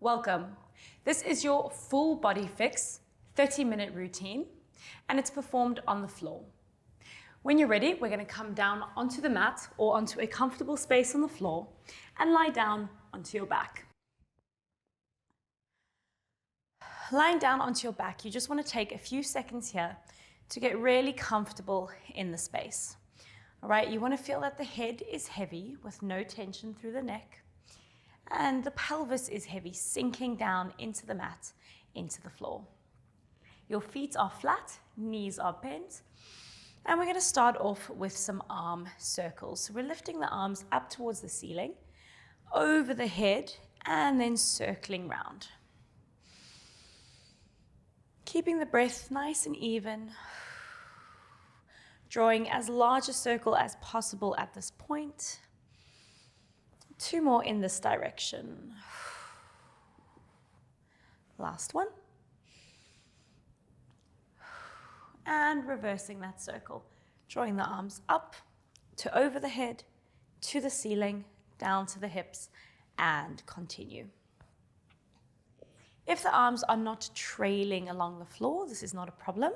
Welcome. This is your full body fix 30-minute routine, and it's performed on the floor. When you're ready, we're going to come down onto the mat or onto a comfortable space on the floor and lie down onto your back. Lying down onto your back, you just want to take a few seconds here to get really comfortable in the space. All right, you want to feel that the head is heavy with no tension through the neck, and the pelvis is heavy, sinking down into the mat, into the floor. Your feet are flat, knees are bent, and we're going to start off with some arm circles. So we're lifting the arms up towards the ceiling, over the head, and then circling round. Keeping the breath nice and even, drawing as large a circle as possible at this point. 2 more in this direction. Last one. And reversing that circle, drawing the arms up to over the head, to the ceiling, down to the hips, and continue. If the arms are not trailing along the floor, this is not a problem.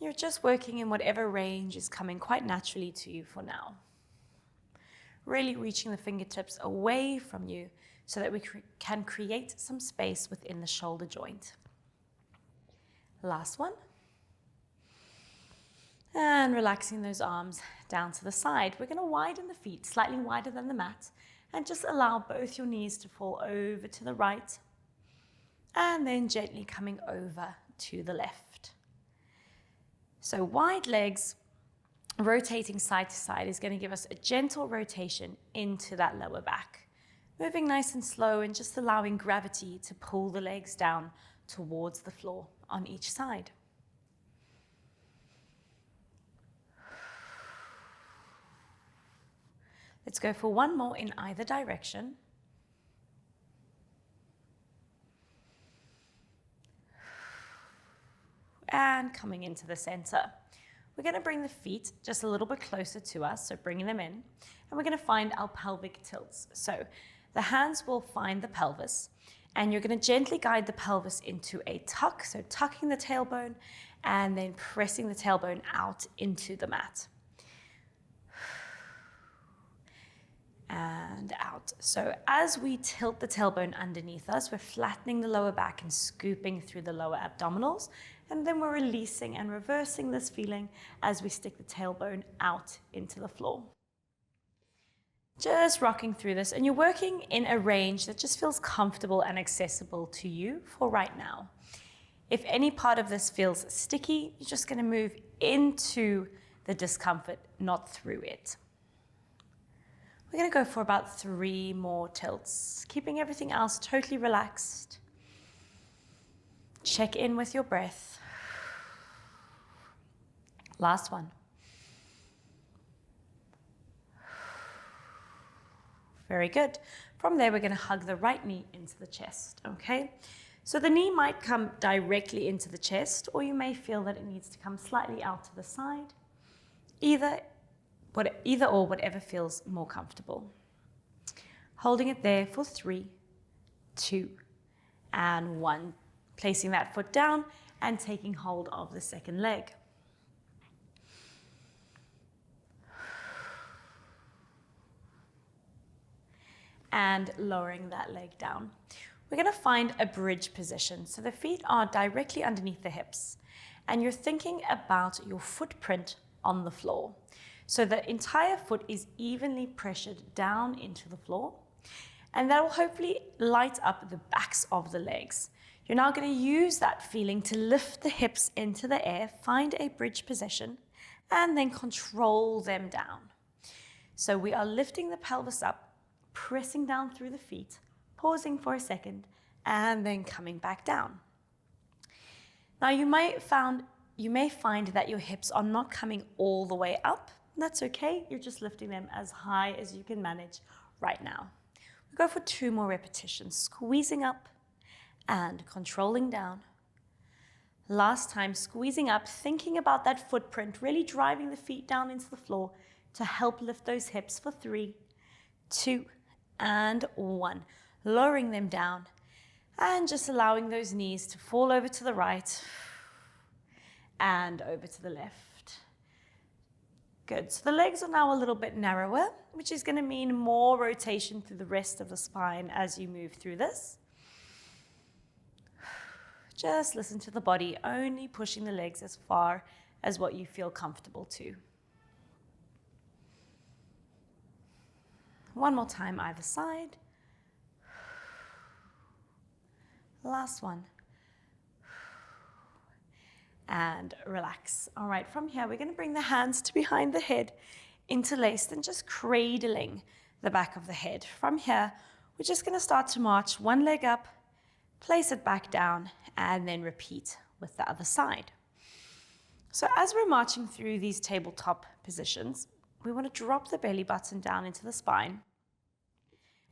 You're just working in whatever range is coming quite naturally to you for now. Really reaching the fingertips away from you so that we can create some space within the shoulder joint. Last one. And relaxing those arms down to the side. We're going to widen the feet, slightly wider than the mat, and just allow both your knees to fall over to the right, and then gently coming over to the left. So wide legs, rotating side to side is going to give us a gentle rotation into that lower back. Moving nice and slow and just allowing gravity to pull the legs down towards the floor on each side. Let's go for one more in either direction. And coming into the center. We're going to bring the feet just a little bit closer to us, so bringing them in, and we're going to find our pelvic tilts. So the hands will find the pelvis, and you're going to gently guide the pelvis into a tuck, so tucking the tailbone, and then pressing the tailbone out into the mat. And out. So as we tilt the tailbone underneath us, we're flattening the lower back and scooping through the lower abdominals. And then we're releasing and reversing this feeling as we stick the tailbone out into the floor. Just rocking through this, and you're working in a range that just feels comfortable and accessible to you for right now. If any part of this feels sticky, you're just going to move into the discomfort, not through it. We're going to go for about 3 more tilts, keeping everything else totally relaxed. Check in with your breath. Last one. Very good. From there, we're going to hug the right knee into the chest, okay? So the knee might come directly into the chest, or you may feel that it needs to come slightly out to the side. Either or, whatever feels more comfortable. Holding it there for 3, 2, and 1. Placing that foot down and taking hold of the second leg. And lowering that leg down. We're going to find a bridge position. So the feet are directly underneath the hips, and you're thinking about your footprint on the floor. So the entire foot is evenly pressured down into the floor, and that will hopefully light up the backs of the legs. You're now going to use that feeling to lift the hips into the air, find a bridge position, and then control them down. So we are lifting the pelvis up, pressing down through the feet, pausing for a second, and then coming back down. Now you may find that your hips are not coming all the way up. That's okay, you're just lifting them as high as you can manage right now. We go for 2 more repetitions, squeezing up and controlling down. Last time, squeezing up, thinking about that footprint, really driving the feet down into the floor to help lift those hips for 3, 2, and 1. lowering them down, and just allowing those knees to fall over to the right and over to the left. Good, so the legs are now a little bit narrower, which is going to mean more rotation through the rest of the spine as you move through this. Just listen to the body, only pushing the legs as far as what you feel comfortable to. One more time either side. Last one. And relax. All right, from here, we're going to bring the hands to behind the head, interlaced and just cradling the back of the head. From here, we're just going to start to march one leg up, place it back down, and then repeat with the other side. So as we're marching through these tabletop positions, we want to drop the belly button down into the spine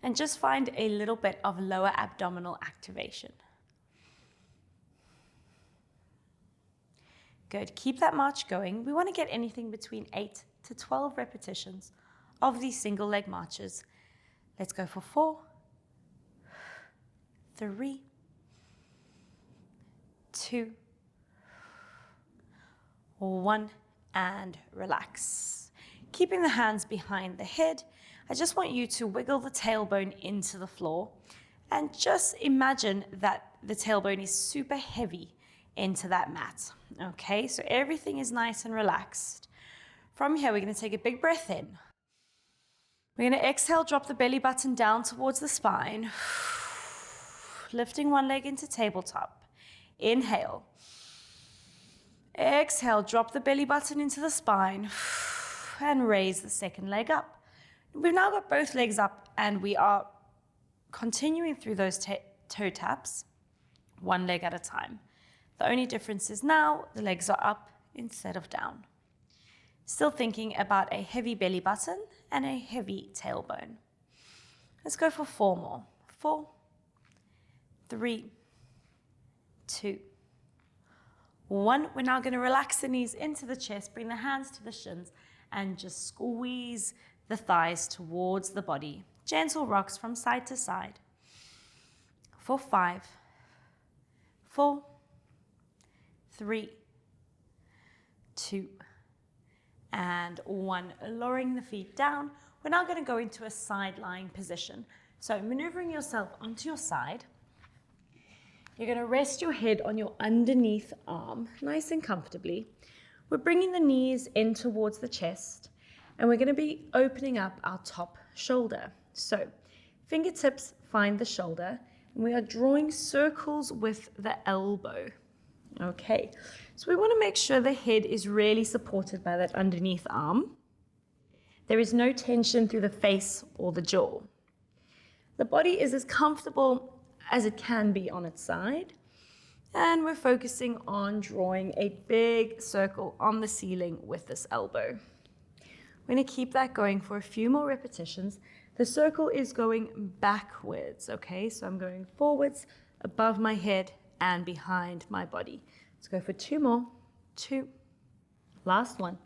and just find a little bit of lower abdominal activation. Good, keep that march going. We want to get anything between 8 to 12 repetitions of these single leg marches. Let's go for 4, 3, 2, 1, and relax. Keeping the hands behind the head, I just want you to wiggle the tailbone into the floor and just imagine that the tailbone is super heavy into that mat. Okay, so everything is nice and relaxed. From here, we're going to take a big breath in. We're going to exhale, drop the belly button down towards the spine. Lifting one leg into tabletop. Inhale. Exhale, drop the belly button into the spine and raise the second leg up. We've now got both legs up and we are continuing through those toe taps, one leg at a time. The only difference is now the legs are up instead of down. Still thinking about a heavy belly button and a heavy tailbone. Let's go for 4 more. 4, 3, 2, 1. We're now going to relax the knees into the chest, bring the hands to the shins, and just squeeze the thighs towards the body. Gentle rocks from side to side. For 5, 4, 3, 2, and 1. Lowering the feet down. We're now going to go into a side lying position. So maneuvering yourself onto your side. You're going to rest your head on your underneath arm, nice and comfortably. We're bringing the knees in towards the chest, and we're going to be opening up our top shoulder. So fingertips find the shoulder, and we are drawing circles with the elbow. Okay, so we want to make sure the head is really supported by that underneath arm. There is no tension through the face or the jaw. The body is as comfortable as it can be on its side, and we're focusing on drawing a big circle on the ceiling with this elbow. We're going to keep that going for a few more repetitions. The circle is going backwards, okay? So I'm going forwards, above my head, and behind my body. Let's go for 2 more. 2. Last one.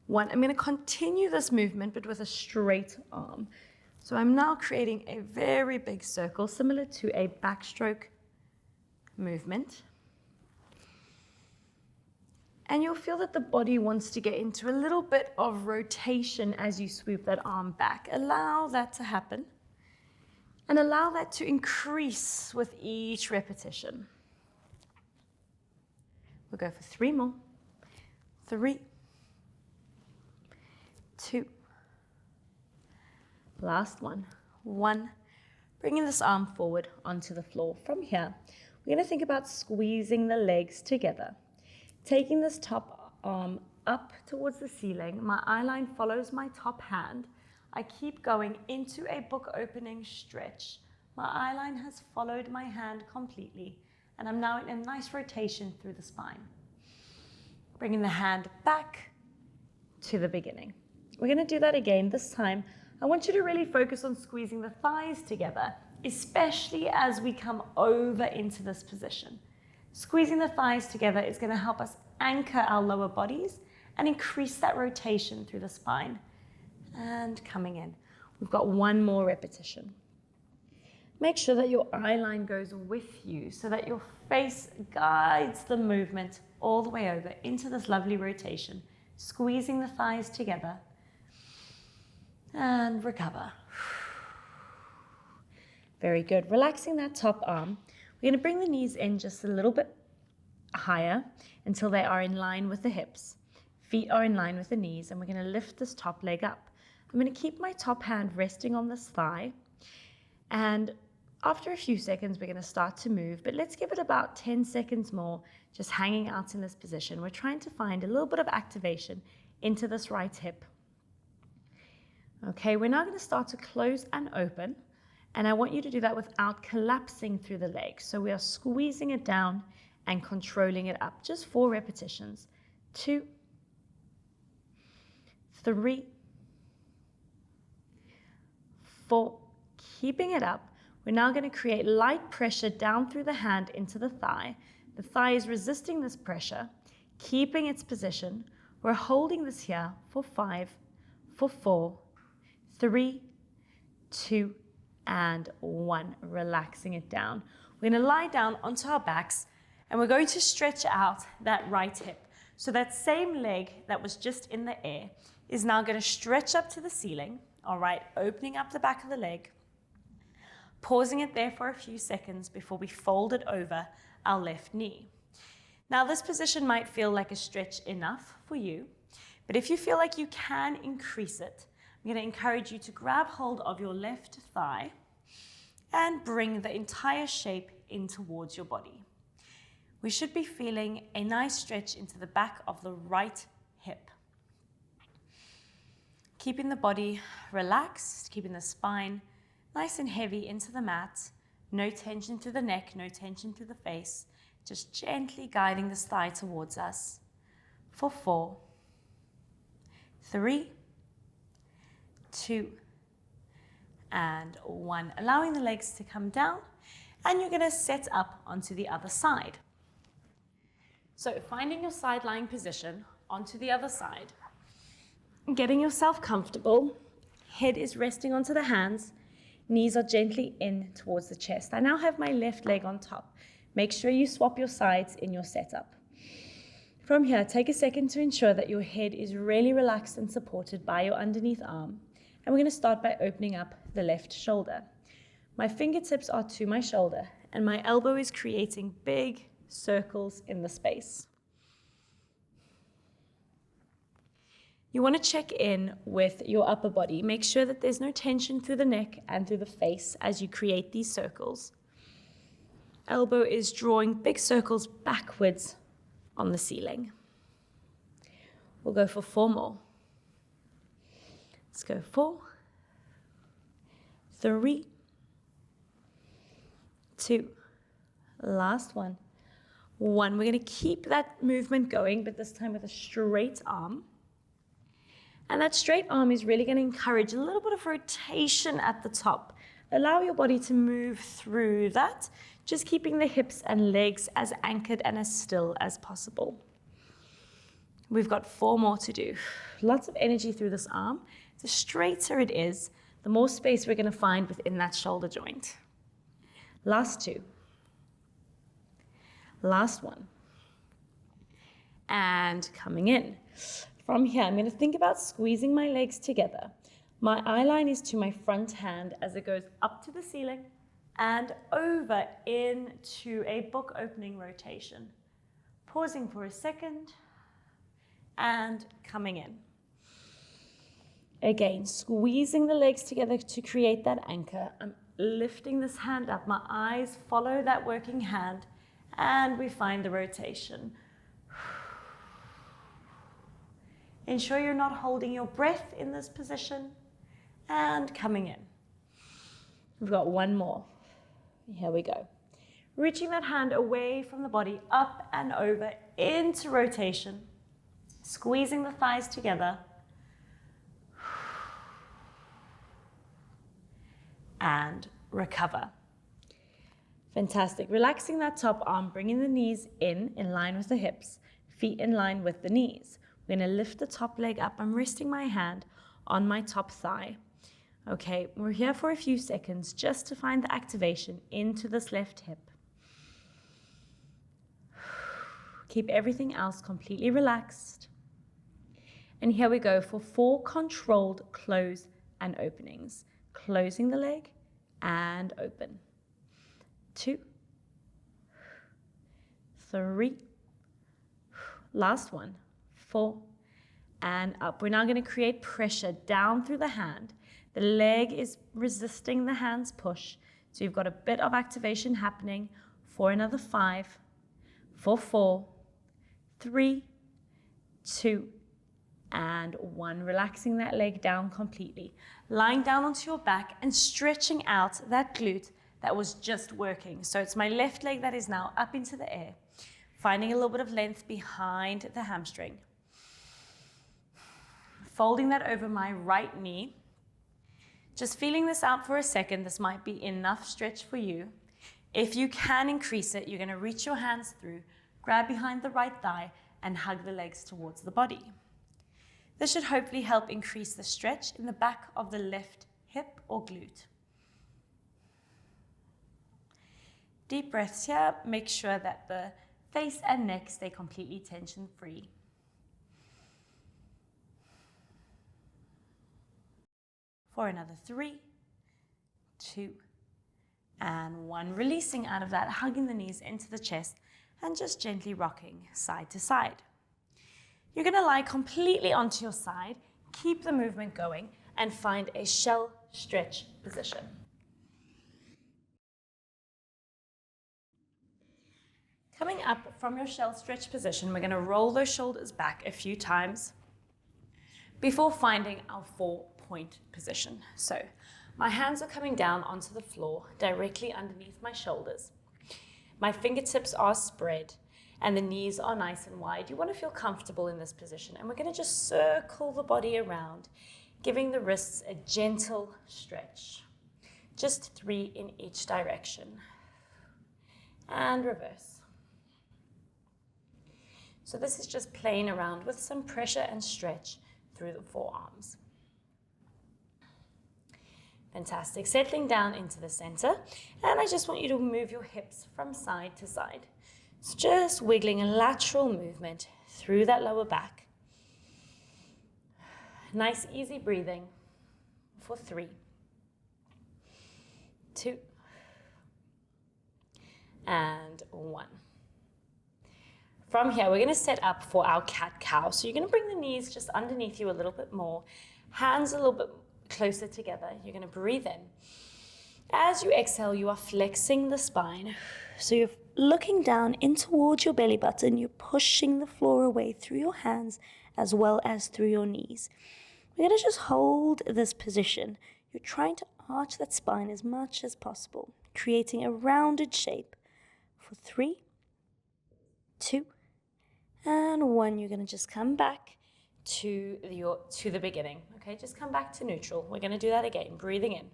1. I'm going to continue this movement, but with a straight arm. So I'm now creating a very big circle, similar to a backstroke movement. And you'll feel that the body wants to get into a little bit of rotation as you swoop that arm back. Allow that to happen. And allow that to increase with each repetition. We'll go for 3 more. 3, 2. Last one. 1. Bringing this arm forward onto the floor. From here, we're going to think about squeezing the legs together. Taking this top arm up towards the ceiling. My eye line follows my top hand. I keep going into a book opening stretch. My eye line has followed my hand completely, and I'm now in a nice rotation through the spine. Bringing the hand back to the beginning. We're going to do that again. This time, I want you to really focus on squeezing the thighs together, especially as we come over into this position. Squeezing the thighs together is going to help us anchor our lower bodies and increase that rotation through the spine. And coming in. We've got 1 more repetition. Make sure that your eye line goes with you so that your face guides the movement all the way over into this lovely rotation, squeezing the thighs together and recover. Very good. Relaxing that top arm. We're going to bring the knees in just a little bit higher until they are in line with the hips. Feet are in line with the knees, and we're going to lift this top leg up. I'm going to keep my top hand resting on this thigh, and after a few seconds, we're going to start to move, but let's give it about 10 seconds more, just hanging out in this position. We're trying to find a little bit of activation into this right hip. Okay, we're now going to start to close and open, and I want you to do that without collapsing through the leg. So we are squeezing it down and controlling it up. Just 4 repetitions. 2, 3, 4, keeping it up. We're now going to create light pressure down through the hand into the thigh. The thigh is resisting this pressure, keeping its position. We're holding this here for 5, for 4, 3, 2, and 1. Relaxing it down. We're going to lie down onto our backs, and we're going to stretch out that right hip. So that same leg that was just in the air is now going to stretch up to the ceiling. All right, opening up the back of the leg. Pausing it there for a few seconds before we fold it over our left knee. Now this position might feel like a stretch enough for you, but if you feel like you can increase it, I'm going to encourage you to grab hold of your left thigh and bring the entire shape in towards your body. We should be feeling a nice stretch into the back of the right hip. Keeping the body relaxed, keeping the spine nice and heavy into the mat. No tension through the neck, no tension through the face. Just gently guiding this thigh towards us. For 4, 3, 2, and 1. Allowing the legs to come down, and you're going to set up onto the other side. So finding your side lying position onto the other side. Getting yourself comfortable. Head is resting onto the hands. Knees are gently in towards the chest. I now have my left leg on top. Make sure you swap your sides in your setup. From here, take a second to ensure that your head is really relaxed and supported by your underneath arm. And we're going to start by opening up the left shoulder. My fingertips are to my shoulder, and my elbow is creating big circles in the space. You want to check in with your upper body. Make sure that there's no tension through the neck and through the face as you create these circles. Elbow is drawing big circles backwards on the ceiling. We'll go for 4 more. Let's go 4, 3, 2, last one. 1. We're going to keep that movement going, but this time with a straight arm. And that straight arm is really going to encourage a little bit of rotation at the top. Allow your body to move through that, just keeping the hips and legs as anchored and as still as possible. We've got 4 more to do. Lots of energy through this arm. The straighter it is, the more space we're going to find within that shoulder joint. Last 2. Last 1. And coming in. From here, I'm going to think about squeezing my legs together. My eye line is to my front hand as it goes up to the ceiling and over into a book opening rotation. Pausing for a second and coming in. Again, squeezing the legs together to create that anchor. I'm lifting this hand up. My eyes follow that working hand and we find the rotation. Ensure you're not holding your breath in this position and coming in. We've got 1 more. Here we go. Reaching that hand away from the body, up and over into rotation. Squeezing the thighs together. And recover. Fantastic. Relaxing that top arm, bringing the knees in line with the hips, feet in line with the knees. We're going to lift the top leg up. I'm resting my hand on my top thigh. Okay, we're here for a few seconds just to find the activation into this left hip. Keep everything else completely relaxed. And here we go for 4 controlled close and openings. Closing the leg and open. 2, 3, last one, 4, and up. We're now going to create pressure down through the hand. The leg is resisting the hand's push. So you've got a bit of activation happening for another 5, for 4, 3, 2, and 1. Relaxing that leg down completely. Lying down onto your back and stretching out that glute that was just working. So it's my left leg that is now up into the air, finding a little bit of length behind the hamstring. Folding that over my right knee. Just feeling this out for a second. This might be enough stretch for you. If you can increase it, you're going to reach your hands through, grab behind the right thigh, and hug the legs towards the body. This should hopefully help increase the stretch in the back of the left hip or glute. Deep breaths here. Make sure that the face and neck stay completely tension-free. For another 3, 2, and 1. Releasing out of that, hugging the knees into the chest and just gently rocking side to side. You're going to lie completely onto your side, keep the movement going, and find a shell stretch position. Coming up from your shell stretch position, we're going to roll those shoulders back a few times before finding our 4-point position. So my hands are coming down onto the floor directly underneath my shoulders. My fingertips are spread and the knees are nice and wide. You want to feel comfortable in this position, and we're going to just circle the body around, giving the wrists a gentle stretch. Just 3 in each direction. And reverse. So this is just playing around with some pressure and stretch through the forearms. Fantastic. Settling down into the center, and I just want you to move your hips from side to side. So just wiggling a lateral movement through that lower back. Nice, easy breathing for 3, 2, and 1. From here, we're going to set up for our cat-cow. So you're going to bring the knees just underneath you a little bit more, hands a little bit closer together. You're going to breathe in. As you exhale, you are flexing the spine. So you're looking down in towards your belly button. You're pushing the floor away through your hands as well as through your knees. We're going to just hold this position. You're trying to arch that spine as much as possible, creating a rounded shape for 3, 2, and 1. You're going to just come back to the beginning. Okay, just come back to neutral. We're going to do that again. Breathing in.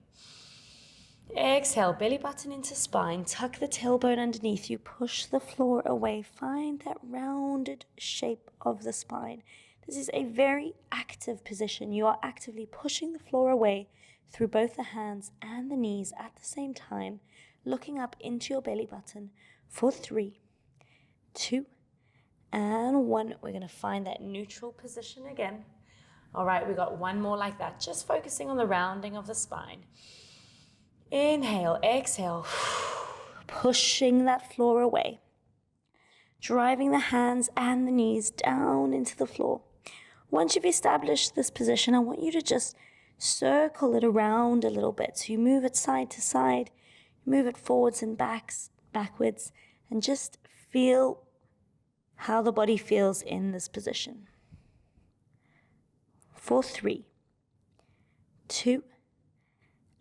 Exhale, belly button into spine. Tuck the tailbone underneath you. Push the floor away. Find that rounded shape of the spine. This is a very active position. You are actively pushing the floor away through both the hands and the knees at the same time, looking up into your belly button for 3, 2, and 1. We're going to find that neutral position again. All right, we got one more like that, just focusing on the rounding of the spine. Inhale, exhale, pushing that floor away, driving the hands and the knees down into the floor. Once you've established this position, I want you to just circle it around a little bit. So you move it side to side, move it forwards and backwards, and just feel how the body feels in this position. For 3, 2,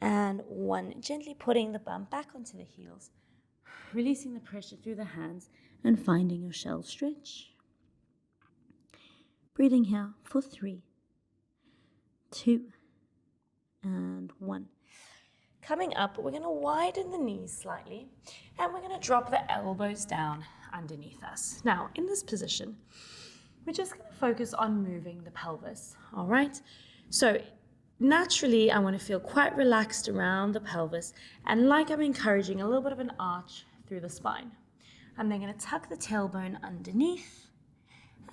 and 1. Gently putting the bum back onto the heels, releasing the pressure through the hands, and finding your shell stretch. Breathing here for 3, 2, and 1. Coming up, we're going to widen the knees slightly, and we're going to drop the elbows down underneath us. Now, in this position, we're just going to focus on moving the pelvis, all right? So naturally, I want to feel quite relaxed around the pelvis and like I'm encouraging a little bit of an arch through the spine. I'm then going to tuck the tailbone underneath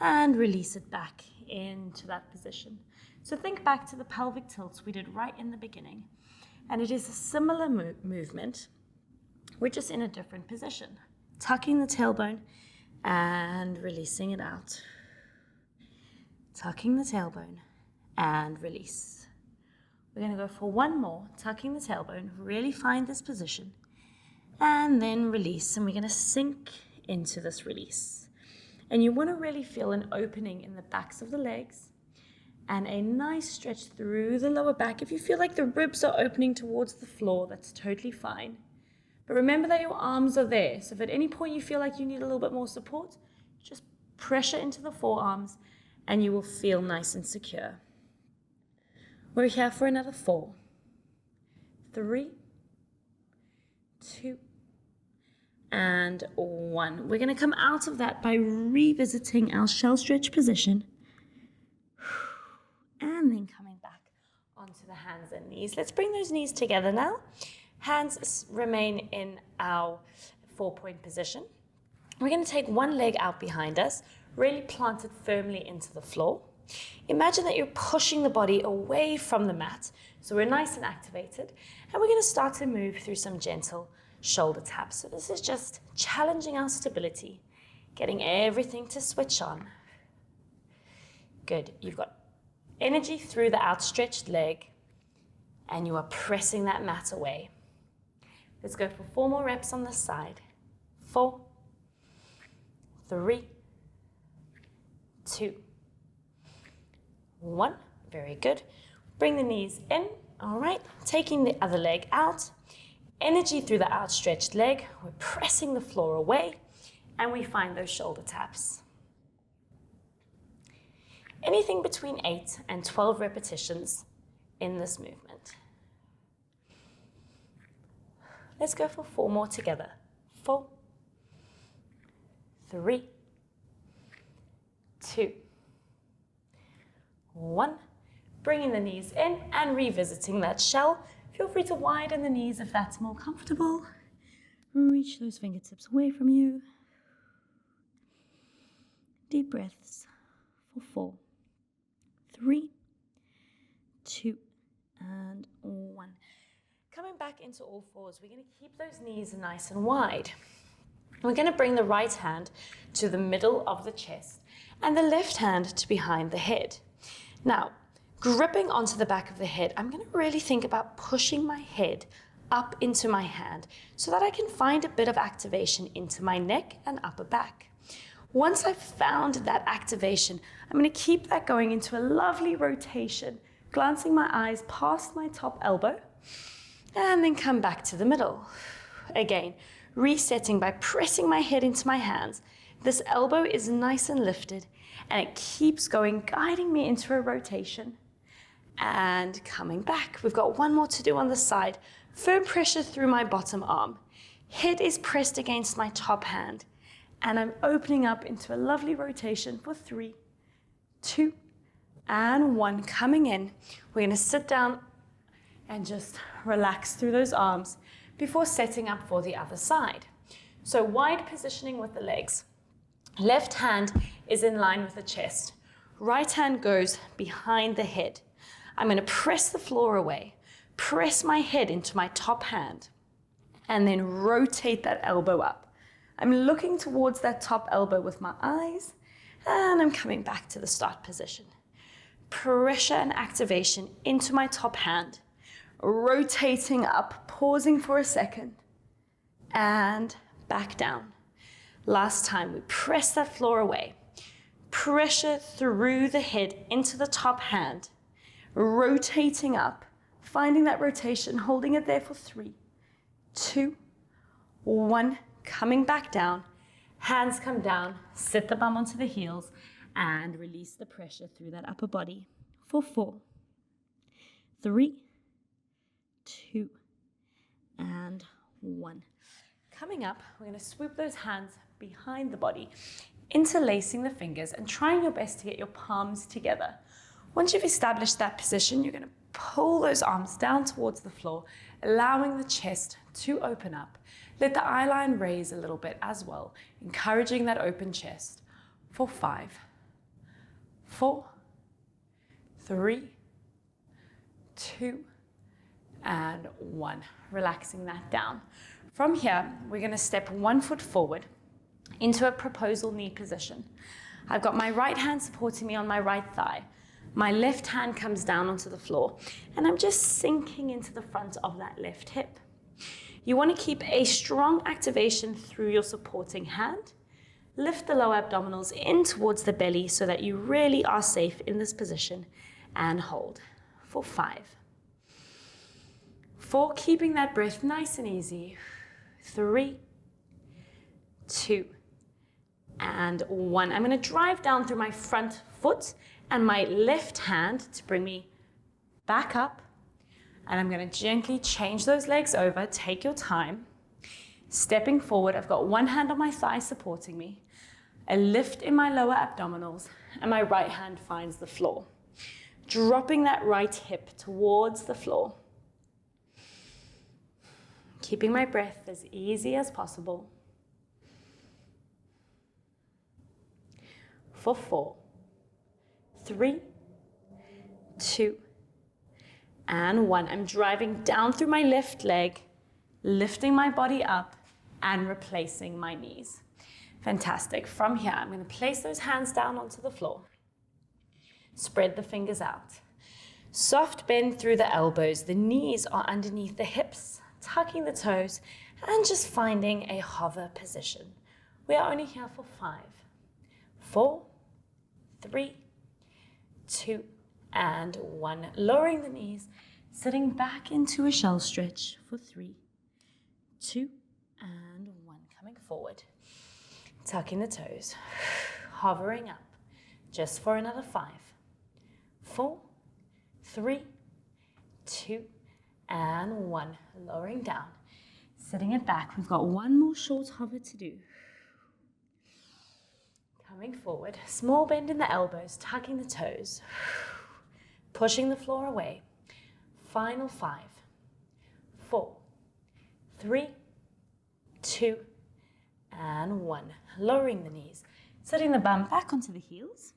and release it back into that position. So think back to the pelvic tilts we did right in the beginning. And it is a similar movement. We're just in a different position. Tucking the tailbone and releasing it out. Tucking the tailbone and release. We're going to go for one more. Tucking the tailbone, really find this position. And then release. And we're going to sink into this release. And you want to really feel an opening in the backs of the legs and a nice stretch through the lower back. If you feel like the ribs are opening towards the floor, that's totally fine. But remember that your arms are there. So if at any point you feel like you need a little bit more support, just pressure into the forearms and you will feel nice and secure. We're here for another 4, 3, 2, and 1. We're going to come out of that by revisiting our shell stretch position and then coming back onto the hands and knees. Let's bring those knees together now. Hands remain in our 4-point position. We're going to take one leg out behind us, really plant it firmly into the floor. Imagine that you're pushing the body away from the mat, so we're nice and activated, and we're going to start to move through some gentle shoulder taps. So this is just challenging our stability, getting everything to switch on. Good. You've got energy through the outstretched leg, and you are pressing that mat away. Let's go for 4 more reps on this side. 4, 3, 2, 1. Very good. Bring the knees in. All right. Taking the other leg out. Energy through the outstretched leg. We're pressing the floor away, and we find those shoulder taps. Anything between 8 and 12 repetitions in this movement. Let's go for 4 more together. 4, 3, 2, 1. Bringing the knees in and revisiting that shell. Feel free to widen the knees if that's more comfortable. Reach those fingertips away from you. Deep breaths for 4, 3, 2, and 1. Coming back into all fours, we're going to keep those knees nice and wide. We're going to bring the right hand to the middle of the chest and the left hand to behind the head. Now, gripping onto the back of the head, I'm going to really think about pushing my head up into my hand so that I can find a bit of activation into my neck and upper back. Once I've found that activation, I'm going to keep that going into a lovely rotation, glancing my eyes past my top elbow, and then come back to the middle. Again, resetting by pressing my head into my hands. This elbow is nice and lifted, and it keeps going, guiding me into a rotation. And coming back. We've got 1 more to do on the side. Firm pressure through my bottom arm. Head is pressed against my top hand. And I'm opening up into a lovely rotation for 3, 2, and 1. Coming in. We're going to sit down and just relax through those arms before setting up for the other side. So wide positioning with the legs. Left hand is in line with the chest. Right hand goes behind the head. I'm going to press the floor away, press my head into my top hand, and then rotate that elbow up. I'm looking towards that top elbow with my eyes, and I'm coming back to the start position. Pressure and activation into my top hand, rotating up, pausing for a second, and back down. Last time, we press that floor away. Pressure through the head into the top hand, rotating up, finding that rotation, holding it there for 3, 2, 1, coming back down. Hands come down, sit the bum onto the heels, and release the pressure through that upper body for 4, 3, 2, and 1. Coming up, we're going to swoop those hands behind the body, interlacing the fingers and trying your best to get your palms together. Once you've established that position, you're going to Pull those arms down towards the floor, allowing the chest to open up. Let the eye line raise a little bit as well, encouraging that open chest. For 5, 4, 3, 2, and 1. Relaxing that down. From here, we're going to step 1 foot forward into a proposal knee position. I've got my right hand supporting me on my right thigh. My left hand comes down onto the floor, and I'm just sinking into the front of that left hip. You want to keep a strong activation through your supporting hand. Lift the lower abdominals in towards the belly so that you really are safe in this position, and hold. For 5, 4, keeping that breath nice and easy. 3, 2, and 1. I'm going to drive down through my front foot and my left hand to bring me back up. And I'm going to gently change those legs over. Take your time. Stepping forward, I've got one hand on my thigh supporting me, a lift in my lower abdominals, and my right hand finds the floor. Dropping that right hip towards the floor. Keeping my breath as easy as possible. For 4, 3, 2, and 1. I'm driving down through my left leg, lifting my body up, and replacing my knees. Fantastic. From here, I'm going to place those hands down onto the floor. Spread the fingers out. Soft bend through the elbows. The knees are underneath the hips, tucking the toes, and just finding a hover position. We are only here for 5, 4, 3, 2, and 1. Lowering the knees, sitting back into a shell stretch for 3, 2, and 1. Coming forward, tucking the toes, hovering up, just for another 5, 4, 3, 2, and 1. Lowering down, sitting it back. We've got one more short hover to do. Coming forward, small bend in the elbows, tucking the toes, pushing the floor away. Final 5, 4, 3, 2, and 1. Lowering the knees, setting the bum back onto the heels,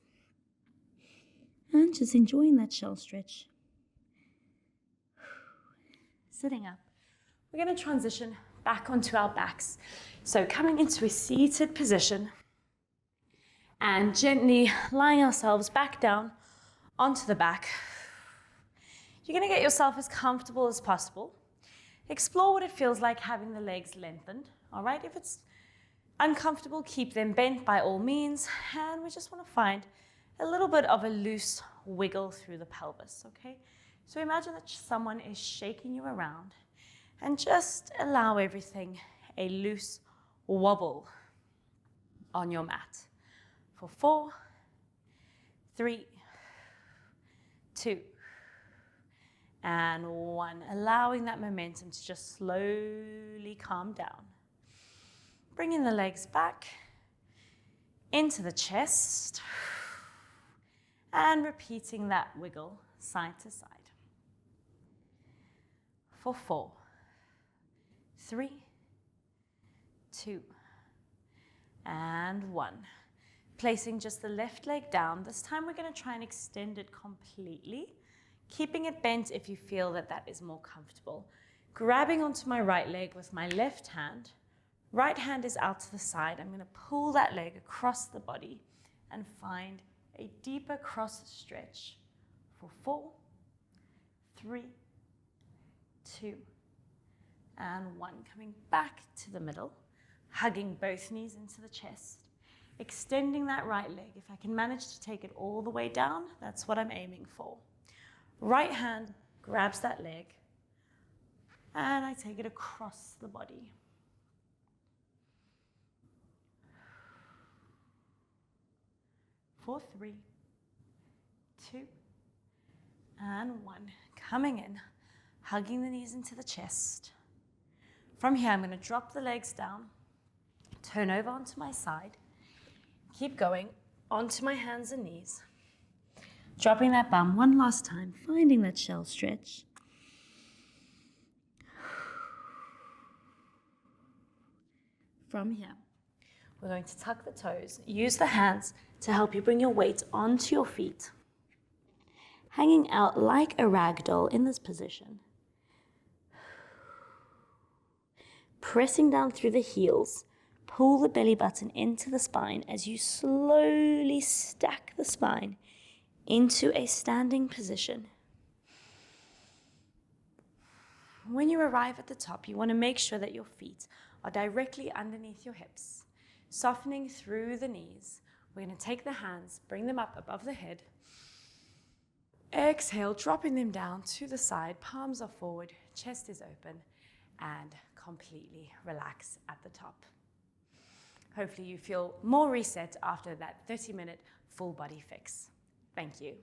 and just enjoying that shell stretch. Sitting up, we're going to transition back onto our backs. So coming into a seated position, and gently lying ourselves back down onto the back. You're going to get yourself as comfortable as possible. Explore what it feels like having the legs lengthened, all right? If it's uncomfortable, keep them bent by all means, and we just want to find a little bit of a loose wiggle through the pelvis, okay? So imagine that someone is shaking you around, and just allow everything a loose wobble on your mat. For 4, 3, 2, and 1. Allowing that momentum to just slowly calm down. Bringing the legs back into the chest and repeating that wiggle side to side. For 4, 3, 2, and 1. Placing just the left leg down. This time we're going to try and extend it completely, keeping it bent if you feel that that is more comfortable. Grabbing onto my right leg with my left hand. Right hand is out to the side. I'm going to pull that leg across the body and find a deeper cross stretch for 4, 3, 2, and 1. Coming back to the middle, hugging both knees into the chest. Extending that right leg. If I can manage to take it all the way down, that's what I'm aiming for. Right hand grabs that leg, and I take it across the body. For 3, 2, and 1. Coming in, hugging the knees into the chest. From here, I'm going to drop the legs down, turn over onto my side, keep going onto my hands and knees. Dropping that bum one last time, finding that shell stretch. From here, we're going to tuck the toes. Use the hands to help you bring your weight onto your feet. Hanging out like a rag doll in this position. Pressing down through the heels, pull the belly button into the spine as you slowly stack the spine into a standing position. When you arrive at the top, you want to make sure that your feet are directly underneath your hips, softening through the knees. We're going to take the hands, bring them up above the head. Exhale, dropping them down to the side, palms are forward, chest is open, and completely relax at the top. Hopefully you feel more reset after that 30-minute full body fix. Thank you.